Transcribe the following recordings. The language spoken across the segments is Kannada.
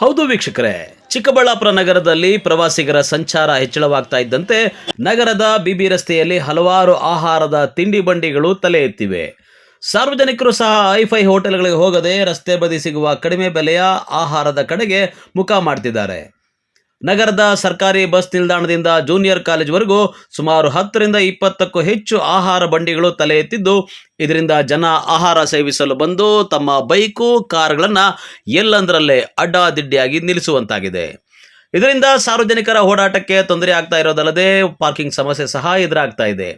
ಹೌದು ವೀಕ್ಷಕರೇ, ಚಿಕ್ಕಬಳ್ಳಾಪುರ ನಗರದಲ್ಲಿ ಪ್ರವಾಸಿಗರ ಸಂಚಾರ ಹೆಚ್ಚಳವಾಗ್ತಾ ಇದ್ದಂತೆ ನಗರದ ಬಿಬಿ ರಸ್ತೆಯಲ್ಲಿ ಹಲವಾರು ಆಹಾರದ ತಿಂಡಿ ಬಂಡಿಗಳು ತಲೆ ಎತ್ತಿವೆ. ಸಾರ್ವಜನಿಕರು ಸಹ ಹೈಫೈ ಹೋಟೆಲ್ಗಳಿಗೆ ಹೋಗದೆ ರಸ್ತೆ ಬದಿ ಸಿಗುವ ಕಡಿಮೆ ಬೆಲೆಯ ಆಹಾರದ ಕಡೆಗೆ ಮುಖ ಮಾಡ್ತಿದ್ದಾರೆ. ನಗರದ ಸರ್ಕಾರಿ ಬಸ್ ನಿಲ್ದಾಣದಿಂದ ಜೂನಿಯರ್ ಕಾಲೇಜ್ವರೆಗೂ ಸುಮಾರು 10ರಿಂದ 20ಕ್ಕೂ ಹೆಚ್ಚು ಆಹಾರ ಬಂಡಿಗಳು ತಲೆ ಎತ್ತಿದ್ದು, ಇದರಿಂದ ಜನ ಆಹಾರ ಸೇವಿಸಲು ಬಂದು ತಮ್ಮ ಬೈಕು ಕಾರುಗಳನ್ನು ಎಲ್ಲಂದರಲ್ಲೇ ಅಡ್ಡಾದಿಡ್ಡಿಯಾಗಿ ನಿಲ್ಲಿಸುವಂತಾಗಿದೆ. ಇದರಿಂದ ಸಾರ್ವಜನಿಕರ ಓಡಾಟಕ್ಕೆ ತೊಂದರೆ ಆಗ್ತಾ ಇರೋದಲ್ಲದೆ ಪಾರ್ಕಿಂಗ್ ಸಮಸ್ಯೆ ಸಹ ಎದುರಾಗ್ತಾ ಇದೆ.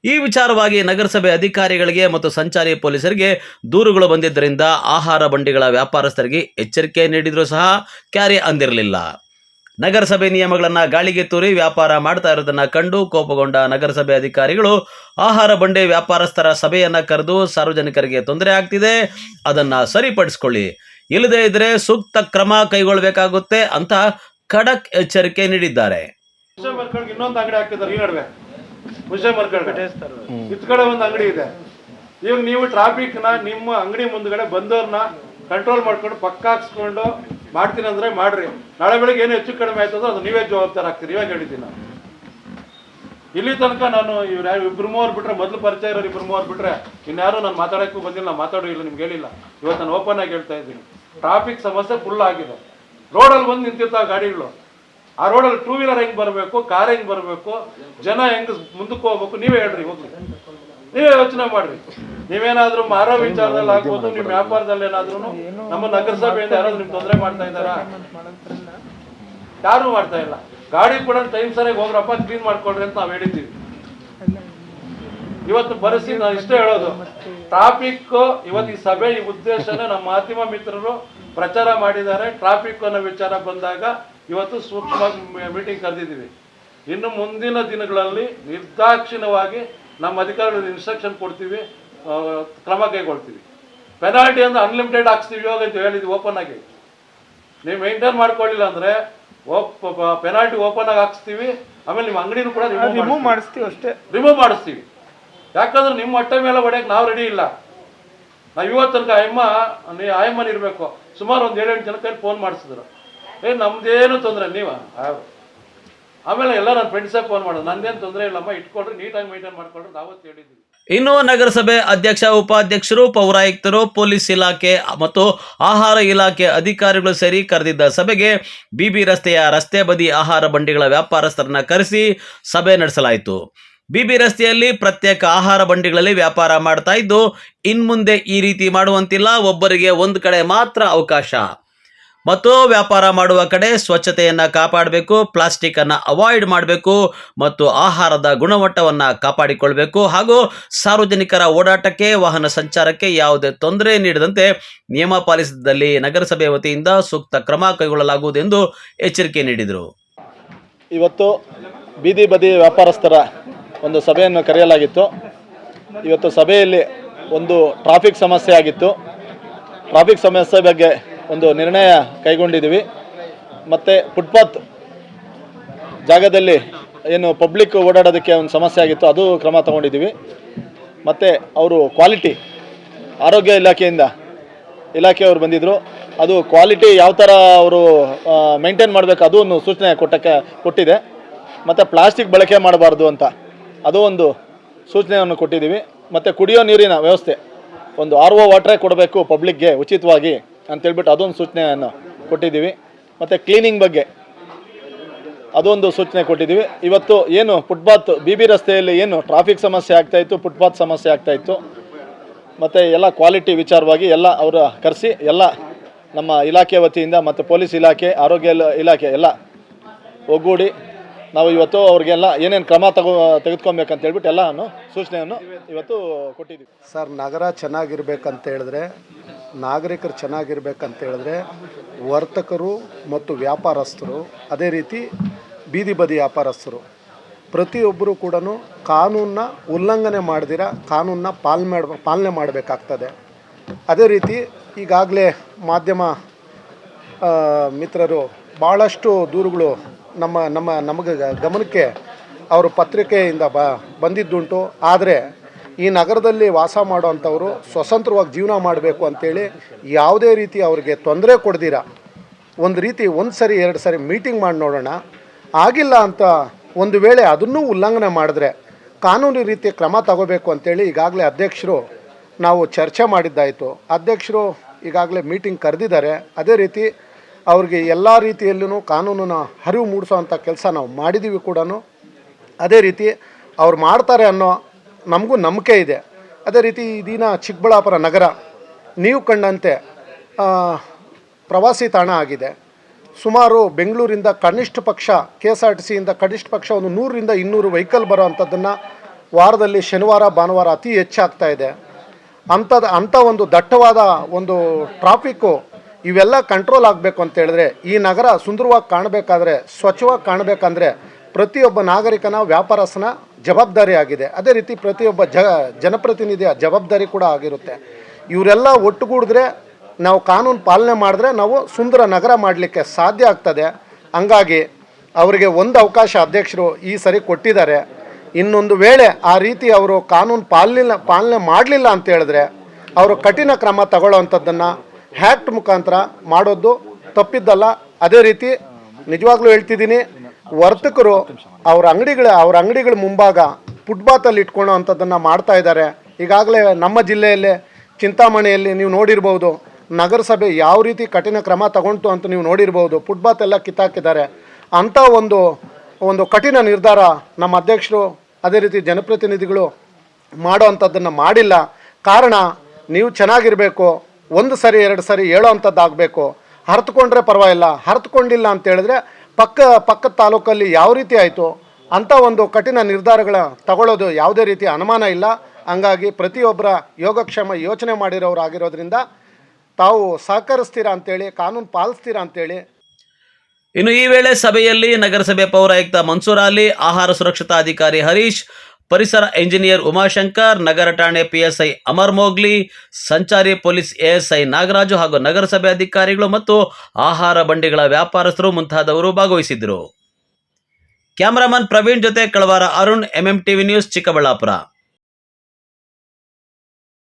ಈ ವಿಚಾರವಾಗಿ ನಗರಸಭೆ ಅಧಿಕಾರಿಗಳಿಗೆ ಮತ್ತು ಸಂಚಾರಿ ಪೊಲೀಸರಿಗೆ ದೂರುಗಳು ಬಂದಿದ್ದರಿಂದ ಆಹಾರ ಬಂಡಿಗಳ ವ್ಯಾಪಾರಸ್ಥರಿಗೆ ಎಚ್ಚರಿಕೆ ನೀಡಿದರೂ ಸಹ ಕ್ಯಾರೆ ಅಂದಿರಲಿಲ್ಲ. ನಗರಸಭೆ ನಿಯಮಗಳನ್ನು ಗಾಳಿಗೆ ತೂರಿ ವ್ಯಾಪಾರ ಮಾಡ್ತಾ ಇರೋದನ್ನ ಕಂಡು ಕೋಪಗೊಂಡ ನಗರಸಭೆ ಅಧಿಕಾರಿಗಳು ಆಹಾರ ಬಂಡಿ ವ್ಯಾಪಾರಸ್ಥರ ಸಭೆಯನ್ನ ಕರೆದು ಸಾರ್ವಜನಿಕರಿಗೆ ತೊಂದರೆ ಆಗ್ತಿದೆ, ಅದನ್ನ ಸರಿಪಡಿಸಿಕೊಳ್ಳಿ, ಇಲ್ಲದೇ ಇದ್ರೆ ಸೂಕ್ತ ಕ್ರಮ ಕೈಗೊಳ್ಳಬೇಕಾಗುತ್ತೆ ಅಂತ ಖಡಕ್ ಎಚ್ಚರಿಕೆ ನೀಡಿದ್ದಾರೆ. ಇನ್ನೊಂದು ಅಂಗಡಿ ಹಾಕಿದ್ದಾರೆ, ಈ ನಡುವೆ ಇತ್ ಕಡೆ ಒಂದು ಅಂಗಡಿ ಇದೆ. ಇವಾಗ ನೀವು ಟ್ರಾಫಿಕ್ ನ ನಿಮ್ಮ ಅಂಗಡಿ ಮುಂದ್ಗಡೆ ಬಂದವ್ರನ್ನ ಕಂಟ್ರೋಲ್ ಮಾಡ್ಕೊಂಡು ಪಕ್ಕ ಹಾಕ್ಸ್ಕೊಂಡು ಮಾಡ್ತೀನಿ ಅಂದ್ರೆ ಮಾಡ್ರಿ. ನಾಳೆ ಬೆಳಿಗ್ಗೆ ಏನು ಹೆಚ್ಚು ಕಡಿಮೆ ಆಯ್ತದ ಅದು ನೀವೇ ಜವಾಬ್ದಾರ ಆಗ್ತೀರಿ. ಇವಾಗ ಹೇಳಿದ್ದೀನಿ ನಾನು. ಇಲ್ಲಿ ತನಕ ನಾನು ಇವ್ರು ಯಾರು ಇಬ್ರು ಮೂವರು ಬಿಟ್ರೆ, ಮೊದಲು ಪರಿಚಯ ಇರೋರು ಇಬ್ರು ಮೂವರು ಬಿಟ್ರೆ ಇನ್ಯಾರು ನಾನು ಮಾತಾಡೋಕ್ಕೂ ಬಂದಿಲ್ಲ, ನಾನು ಮಾತಾಡೋ ಇಲ್ಲ, ನಿಮ್ಗೆ ಹೇಳಿಲ್ಲ. ಇವತ್ತು ನಾನು ಓಪನ್ ಆಗಿ ಹೇಳ್ತಾ ಇದ್ದೀನಿ, ಟ್ರಾಫಿಕ್ ಸಮಸ್ಯೆ ಫುಲ್ ಆಗಿದೆ. ರೋಡಲ್ಲಿ ಬಂದು ನಿಂತಿರ್ತಾವೆ ಗಾಡಿಗಳು. ಆ ರೋಡಲ್ಲಿ ಟೂ ವೀಲರ್ ಹೆಂಗ್ ಬರಬೇಕು, ಕಾರ್ ಹೆಂಗ್ ಬರಬೇಕು, ಜನ ಹೆಂಗ್ ಮುಂದಕ್ಕೆ ಹೋಗ್ಬೇಕು, ನೀವೇ ಹೇಳ್ರಿ. ಹೋಗ್ಲಿ, ನೀವೇ ಯೋಚನೆ ಮಾಡ್ರಿ. ನೀವೇನಾದ್ರೂ ಮಾರೋ ವಿಚಾರದಲ್ಲಿ ಆಗ್ಬೋದು, ನಿಮ್ ವ್ಯಾಪಾರದಲ್ಲಿ ಏನಾದ್ರೂ ನಮ್ಮ ನಗರಸಭೆಯಿಂದ ಯಾರಾದ್ರೂ ನಿಮ್ ತೊಂದರೆ ಮಾಡ್ತಾ ಇದ್ದಾರಾ? ಯಾರು ಮಾಡ್ತಾ ಇಲ್ಲ. ಗಾಡಿ ಕೂಡ ಟೈಮ್ ಸರಿಯಾಗಿ ಹೋಗ್ರಪ್ಪ, ಕ್ಲೀನ್ ಮಾಡ್ಕೊಳ್ರಿ ಅಂತ ನಾವ್ ಹೇಳಿದ್ದೀವಿ. ಇವತ್ತು ಪರಿಸ್ಥಿತಿ ನಾನು ಇಷ್ಟೇ ಹೇಳೋದು, ಟ್ರಾಫಿಕ್ ಇವತ್ತು ಈ ಸಭೆ ಈ ಉದ್ದೇಶನ ನಮ್ಮ ಮಾಧ್ಯಮ ಮಿತ್ರರು ಪ್ರಚಾರ ಮಾಡಿದ್ದಾರೆ. ಟ್ರಾಫಿಕ್ ಅನ್ನೋ ವಿಚಾರ ಬಂದಾಗ ಇವತ್ತು ಸೂಕ್ಷ್ಮವಾಗಿ ಮೀಟಿಂಗ್ ಕರೆದಿದ್ದೀವಿ. ಇನ್ನು ಮುಂದಿನ ದಿನಗಳಲ್ಲಿ ನಿರ್ದಾಕ್ಷಿಣ್ಯವಾಗಿ ನಮ್ಮ ಅಧಿಕಾರಿಗಳಿಗೆ ಇನ್ಸ್ಟ್ರಕ್ಷನ್ ಕೊಡ್ತೀವಿ, ಕ್ರಮ ಕೈಗೊಳ್ತೀವಿ. ಪೆನಾಲ್ಟಿ ಅಂದ್ರೆ ಅನ್ಲಿಮಿಟೆಡ್ ಹಾಕ್ಸ್ತೀವಿ ಇವಾಗ ಅಂತ ಹೇಳಿದ್ವಿ ಓಪನ್ ಆಗಿ. ನೀವು ಮೇಂಟೈನ್ ಮಾಡ್ಕೊಳ್ಳಿಲ್ಲ ಅಂದ್ರೆ ಪೆನಾಲ್ಟಿ ಓಪನ್ ಆಗಿ ಹಾಕ್ಸ್ತೀವಿ. ಆಮೇಲೆ ನಿಮ್ಮ ಅಂಗಡಿನೂ ಕೂಡ ರಿಮೂವ್ ಮಾಡಿಸ್ತೀವಿ, ಅಷ್ಟೇ ರಿಮೂವ್ ಮಾಡಿಸ್ತೀವಿ. ಯಾಕಂದ್ರೆ ನಿಮ್ಮ ಹೊಟ್ಟೆ ಮೇಲೆ ಹೊಡೆಯಕ್ಕೆ ನಾವು ರೆಡಿ ಇಲ್ಲ. ನಾವು ಇವತ್ತು ತನಕ ಆಯಮ್ಮನ ಇರಬೇಕು. ಸುಮಾರು ಒಂದು 7-8 ಜನ ಕೈಲಿ ಫೋನ್ ಮಾಡಿಸಿದ್ರು, ನಮ್ದೇನು ತೊಂದರೆ ನೀವು. ಆಮೇಲೆ ಎಲ್ಲ ನನ್ನ ಫ್ರೆಂಡ್ಸೇ ಫೋನ್ ಮಾಡೋದು, ನಂದೇನು ತೊಂದರೆ ಇಲ್ಲಮ್ಮ, ಇಟ್ಕೊಳ್ರಿ, ನೀಟಾಗಿ ಮೇಂಟೈನ್ ಮಾಡ್ಕೊಳ್ರಿ ನಾವತ್ತು ಹೇಳಿದ್ದೀವಿ. ಇನ್ನು ನಗರಸಭೆ ಅಧ್ಯಕ್ಷ, ಉಪಾಧ್ಯಕ್ಷರು, ಪೌರಾಯುಕ್ತರು, ಪೊಲೀಸ್ ಇಲಾಖೆ ಮತ್ತು ಆಹಾರ ಇಲಾಖೆ ಅಧಿಕಾರಿಗಳು ಸೇರಿ ಕರೆದಿದ್ದ ಸಭೆಗೆ ಬಿಬಿ ರಸ್ತೆಯ ರಸ್ತೆ ಬದಿ ಆಹಾರ ಬಂಡಿಗಳ ವ್ಯಾಪಾರಸ್ಥರನ್ನ ಕರೆಸಿ ಸಭೆ ನಡೆಸಲಾಯಿತು. ಬಿಬಿ ರಸ್ತೆಯಲ್ಲಿ ಪ್ರತ್ಯೇಕ ಆಹಾರ ಬಂಡಿಗಳಲ್ಲಿ ವ್ಯಾಪಾರ ಮಾಡ್ತಾ ಇದ್ದು, ಇನ್ಮುಂದೆ ಈ ರೀತಿ ಮಾಡುವಂತಿಲ್ಲ, ಒಬ್ಬರಿಗೆ ಒಂದು ಕಡೆ ಮಾತ್ರ ಅವಕಾಶ ಮತ್ತು ವ್ಯಾಪಾರ ಮಾಡುವ ಕಡೆ ಸ್ವಚ್ಛತೆಯನ್ನು ಕಾಪಾಡಬೇಕು, ಪ್ಲಾಸ್ಟಿಕ್ ಅನ್ನು ಅವಾಯ್ಡ್ ಮಾಡಬೇಕು ಮತ್ತು ಆಹಾರದ ಗುಣಮಟ್ಟವನ್ನು ಕಾಪಾಡಿಕೊಳ್ಬೇಕು ಹಾಗೂ ಸಾರ್ವಜನಿಕರ ಓಡಾಟಕ್ಕೆ, ವಾಹನ ಸಂಚಾರಕ್ಕೆ ಯಾವುದೇ ತೊಂದರೆ ನೀಡದಂತೆ ನಿಯಮ ಪಾಲಿಸಿದಲ್ಲಿ ನಗರಸಭೆ ವತಿಯಿಂದ ಸೂಕ್ತ ಕ್ರಮ ಕೈಗೊಳ್ಳಲಾಗುವುದೆಂದು ಎಚ್ಚರಿಕೆ ನೀಡಿದರು. ಇವತ್ತು ಬೀದಿ ಬದಿ ವ್ಯಾಪಾರಸ್ಥರ ಒಂದು ಸಭೆಯನ್ನು ಕರೆಯಲಾಗಿತ್ತು. ಇವತ್ತು ಸಭೆಯಲ್ಲಿ ಒಂದು ಟ್ರಾಫಿಕ್ ಸಮಸ್ಯೆ ಆಗಿತ್ತು. ಟ್ರಾಫಿಕ್ ಸಮಸ್ಯೆ ಬಗ್ಗೆ ಒಂದು ನಿರ್ಣಯ ಕೈಗೊಂಡಿದ್ದೀವಿ. ಮತ್ತು ಫುಟ್ಪಾತ್ ಜಾಗದಲ್ಲಿ ಏನು ಪಬ್ಲಿಕ್ ಓಡಾಡೋದಕ್ಕೆ ಒಂದು ಸಮಸ್ಯೆ ಆಗಿತ್ತು, ಅದು ಕ್ರಮ ತಗೊಂಡಿದ್ದೀವಿ. ಮತ್ತು ಅವರು ಕ್ವಾಲಿಟಿ ಆರೋಗ್ಯ ಇಲಾಖೆಯವರು ಬಂದಿದ್ದರು, ಅದು ಕ್ವಾಲಿಟಿ ಯಾವ ಥರ ಅವರು ಮೇಂಟೈನ್ ಮಾಡಬೇಕು ಅದು ಒಂದು ಸೂಚನೆ ಕೊಟ್ಟಿದೆ. ಮತ್ತು ಪ್ಲಾಸ್ಟಿಕ್ ಬಳಕೆ ಮಾಡಬಾರ್ದು ಅಂತ ಅದು ಒಂದು ಸೂಚನೆಯನ್ನು ಕೊಟ್ಟಿದ್ದೀವಿ. ಮತ್ತು ಕುಡಿಯೋ ನೀರಿನ ವ್ಯವಸ್ಥೆ ಒಂದು RO ವಾಟ್ರೇ ಕೊಡಬೇಕು ಪಬ್ಲಿಕ್ಗೆ ಉಚಿತವಾಗಿ ಅಂತೇಳ್ಬಿಟ್ಟು ಅದೊಂದು ಸೂಚನೆಯನ್ನು ಕೊಟ್ಟಿದ್ದೀವಿ. ಮತ್ತು ಕ್ಲೀನಿಂಗ್ ಬಗ್ಗೆ ಅದೊಂದು ಸೂಚನೆ ಕೊಟ್ಟಿದ್ದೀವಿ. ಇವತ್ತು ಏನು ಫುಟ್ಪಾತ್ ಬಿಬಿ ರಸ್ತೆಯಲ್ಲಿ ಏನು ಟ್ರಾಫಿಕ್ ಸಮಸ್ಯೆ ಆಗ್ತಾಯಿತ್ತು, ಫುಟ್ಪಾತ್ ಸಮಸ್ಯೆ ಆಗ್ತಾಯಿತ್ತು, ಮತ್ತು ಎಲ್ಲ ಕ್ವಾಲಿಟಿ ವಿಚಾರವಾಗಿ ಎಲ್ಲ ಅವರ ಕರೆಸಿ ಎಲ್ಲ ನಮ್ಮ ಇಲಾಖೆ ವತಿಯಿಂದ ಮತ್ತು ಪೊಲೀಸ್ ಇಲಾಖೆ, ಆರೋಗ್ಯ ಇಲಾಖೆ ಎಲ್ಲ ಒಗ್ಗೂಡಿ ನಾವು ಇವತ್ತು ಅವ್ರಿಗೆಲ್ಲ ಏನೇನು ಕ್ರಮ ತೆಗೆದುಕೊಬೇಕಂತ ಹೇಳ್ಬಿಟ್ಟು ಎಲ್ಲನೂ ಸೂಚನೆಯನ್ನು ಇವತ್ತು ಕೊಟ್ಟಿದ್ದೀವಿ. ಸರ್, ನಗರ ಚೆನ್ನಾಗಿರ್ಬೇಕಂತ ಹೇಳಿದ್ರೆ, ನಾಗರಿಕರು ಚೆನ್ನಾಗಿರ್ಬೇಕಂತ ಹೇಳಿದ್ರೆ ವರ್ತಕರು ಮತ್ತು ವ್ಯಾಪಾರಸ್ಥರು, ಅದೇ ರೀತಿ ಬೀದಿ ಬದಿ ವ್ಯಾಪಾರಸ್ಥರು ಪ್ರತಿಯೊಬ್ಬರು ಕೂಡ ಕಾನೂನನ್ನ ಉಲ್ಲಂಘನೆ ಮಾಡ್ದಿರ ಕಾನೂನನ್ನ ಪಾಲನೆ ಮಾಡಬೇಕಾಗ್ತದೆ. ಅದೇ ರೀತಿ ಈಗಾಗಲೇ ಮಿತ್ರರು ಭಾಳಷ್ಟು ದೂರುಗಳು ನಮಗೆ ಗಮನಕ್ಕೆ ಅವರು ಪತ್ರಿಕೆಯಿಂದ ಬಂದಿದ್ದುಂಟು. ಆದರೆ ಈ ನಗರದಲ್ಲಿ ವಾಸ ಮಾಡುವಂಥವರು ಸ್ವತಂತ್ರವಾಗಿ ಜೀವನ ಮಾಡಬೇಕು ಅಂತೇಳಿ ಯಾವುದೇ ರೀತಿ ಅವರಿಗೆ ತೊಂದರೆ ಕೊಡ್ದಿರ ಒಂದು ರೀತಿ ಒಂದು ಸರಿ 2 ಸರಿ ಮೀಟಿಂಗ್ ಮಾಡಿ ನೋಡೋಣ. ಆಗಿಲ್ಲ ಅಂತ ಒಂದು ವೇಳೆ ಅದನ್ನೂ ಉಲ್ಲಂಘನೆ ಮಾಡಿದ್ರೆ ಕಾನೂನು ರೀತಿಯ ಕ್ರಮ ತಗೋಬೇಕು ಅಂತೇಳಿ ಈಗಾಗಲೇ ಅಧ್ಯಕ್ಷರು ನಾವು ಚರ್ಚೆ ಮಾಡಿದ್ದಾಯಿತು. ಅಧ್ಯಕ್ಷರು ಈಗಾಗಲೇ ಮೀಟಿಂಗ್ ಕರೆದಿದ್ದಾರೆ. ಅದೇ ರೀತಿ ಅವ್ರಿಗೆ ಎಲ್ಲ ರೀತಿಯಲ್ಲೂ ಕಾನೂನಿನ ಅರಿವು ಮೂಡಿಸೋವಂಥ ಕೆಲಸ ನಾವು ಮಾಡಿದ್ದೀವಿ ಕೂಡ. ಅದೇ ರೀತಿ ಅವ್ರು ಮಾಡ್ತಾರೆ ಅನ್ನೋ ನಮಗೂ ನಂಬಿಕೆ ಇದೆ. ಅದೇ ರೀತಿ ಈ ದಿನ ಚಿಕ್ಕಬಳ್ಳಾಪುರ ನಗರ ನೀವು ಕಂಡಂತೆ ಪ್ರವಾಸಿ ತಾಣ ಆಗಿದೆ. ಸುಮಾರು ಬೆಂಗಳೂರಿಂದ ಕನಿಷ್ಠ ಪಕ್ಷ KSRTCಯಿಂದ ಕನಿಷ್ಠ ಪಕ್ಷ ಒಂದು 100ರಿಂದ 200 ವೆಹಿಕಲ್ ಬರೋ ಅಂಥದ್ದನ್ನು ವಾರದಲ್ಲಿ ಶನಿವಾರ ಭಾನುವಾರ ಅತಿ ಹೆಚ್ಚಾಗ್ತಾ ಇದೆ. ಅಂಥ ಒಂದು ದಟ್ಟವಾದ ಒಂದು ಟ್ರಾಫಿಕ್ಕು ಇವೆಲ್ಲ ಕಂಟ್ರೋಲ್ ಆಗಬೇಕು ಅಂತ ಹೇಳಿದ್ರೆ, ಈ ನಗರ ಸುಂದರವಾಗಿ ಕಾಣಬೇಕಾದ್ರೆ, ಸ್ವಚ್ಛವಾಗಿ ಕಾಣಬೇಕಂದ್ರೆ ಪ್ರತಿಯೊಬ್ಬ ನಾಗರಿಕನ ವ್ಯಾಪಾರಸ್ಥನ ಜವಾಬ್ದಾರಿ ಆಗಿದೆ. ಅದೇ ರೀತಿ ಪ್ರತಿಯೊಬ್ಬ ಜನಪ್ರತಿನಿಧಿಯ ಜವಾಬ್ದಾರಿ ಕೂಡ ಆಗಿರುತ್ತೆ. ಇವರೆಲ್ಲ ಒಟ್ಟುಗೂಡಿದ್ರೆ, ನಾವು ಕಾನೂನು ಪಾಲನೆ ಮಾಡಿದ್ರೆ ನಾವು ಸುಂದರ ನಗರ ಮಾಡಲಿಕ್ಕೆ ಸಾಧ್ಯ ಆಗ್ತದೆ. ಹಂಗಾಗಿ ಅವರಿಗೆ ಒಂದು ಅವಕಾಶ ಅಧ್ಯಕ್ಷರು ಈ ಸರಿ ಕೊಟ್ಟಿದ್ದಾರೆ. ಇನ್ನೊಂದು ವೇಳೆ ಆ ರೀತಿ ಅವರು ಕಾನೂನು ಪಾಲನೆ ಮಾಡಲಿಲ್ಲ ಅಂತ ಹೇಳಿದ್ರೆ ಅವರು ಕಠಿಣ ಕ್ರಮ ತಗೊಳ್ಳೋವಂಥದ್ದನ್ನು ಹ್ಯಾಕ್ಟ್ ಮುಖಾಂತರ ಮಾಡೋದು ತಪ್ಪಿದ್ದಲ್ಲ. ಅದೇ ರೀತಿ ನಿಜವಾಗ್ಲೂ ಹೇಳ್ತಿದ್ದೀನಿ, ವರ್ತಕರು ಅವ್ರ ಅಂಗಡಿಗಳ ಮುಂಭಾಗ ಫುಟ್ಪಾತಲ್ಲಿ ಇಟ್ಕೊಳ್ಳೋ ಅಂಥದ್ದನ್ನು ಮಾಡ್ತಾ ಇದ್ದಾರೆ. ಈಗಾಗಲೇ ನಮ್ಮ ಜಿಲ್ಲೆಯಲ್ಲೇ ಚಿಂತಾಮಣಿಯಲ್ಲಿ ನೀವು ನೋಡಿರ್ಬೋದು, ನಗರಸಭೆ ಯಾವ ರೀತಿ ಕಠಿಣ ಕ್ರಮ ತಗೊಂತು ಅಂತ ನೀವು ನೋಡಿರ್ಬೋದು. ಫುಟ್ಪಾತ್ ಎಲ್ಲ ಕಿತ್ತಾಕಿದ್ದಾರೆ. ಅಂಥ ಒಂದು ಕಠಿಣ ನಿರ್ಧಾರ ನಮ್ಮ ಅಧ್ಯಕ್ಷರು ಅದೇ ರೀತಿ ಜನಪ್ರತಿನಿಧಿಗಳು ಮಾಡೋ ಅಂಥದ್ದನ್ನು ಮಾಡಿಲ್ಲ. ಕಾರಣ ನೀವು ಚೆನ್ನಾಗಿರಬೇಕು, 1 ಸರಿ 2 ಸರಿ ಹೇಳೋ ಅಂಥದ್ದಾಗಬೇಕು. ಹರಿದುಕೊಂಡ್ರೆ ಪರವಾಗಿಲ್ಲ, ಹರಿದುಕೊಂಡಿಲ್ಲ ಅಂತ ಹೇಳಿದ್ರೆ ಪಕ್ಕದ ತಾಲೂಕಲ್ಲಿ ಯಾವ ರೀತಿ ಆಯಿತು ಅಂಥ ಒಂದು ಕಠಿಣ ನಿರ್ಧಾರಗಳ ತಗೊಳ್ಳೋದು ಯಾವುದೇ ರೀತಿ ಅನುಮಾನ ಇಲ್ಲ. ಹಂಗಾಗಿ ಪ್ರತಿಯೊಬ್ಬರ ಯೋಗಕ್ಷೇಮ ಯೋಚನೆ ಮಾಡಿರೋರಾಗಿರೋದ್ರಿಂದ ತಾವು ಸಹಕರಿಸ್ತೀರಾ ಅಂತೇಳಿ, ಕಾನೂನು ಪಾಲಿಸ್ತೀರಾ ಅಂತೇಳಿ. ಇನ್ನು ಈ ವೇಳೆ ಸಭೆಯಲ್ಲಿ ನಗರಸಭೆ ಪೌರಾಯುಕ್ತ ಮನ್ಸೂರ್ ಅಲಿ, ಆಹಾರ ಸುರಕ್ಷತಾ ಅಧಿಕಾರಿ ಹರೀಶ್, ಪರಿಸರ ಇಂಜಿನಿಯರ್ ಉಮಾಶಂಕರ್, ನಗರ ಠಾಣೆ PSI ಅಮರ್ ಮೋಗ್ಲಿ, ಸಂಚಾರಿ ಪೊಲೀಸ್ ASI ನಾಗರಾಜು ಹಾಗೂ ನಗರಸಭೆ ಅಧಿಕಾರಿಗಳು ಮತ್ತು ಆಹಾರ ಬಂಡಿಗಳ ವ್ಯಾಪಾರಸ್ಥರು ಮುಂತಾದವರು ಭಾಗವಹಿಸಿದ್ದರು. ಕ್ಯಾಮರಾಮನ್ ಪ್ರವೀಣ್ ಜೊತೆ ಕಳವಾರ ಅರುಣ್, MMTV ನ್ಯೂಸ್, ಚಿಕ್ಕಬಳ್ಳಾಪುರ.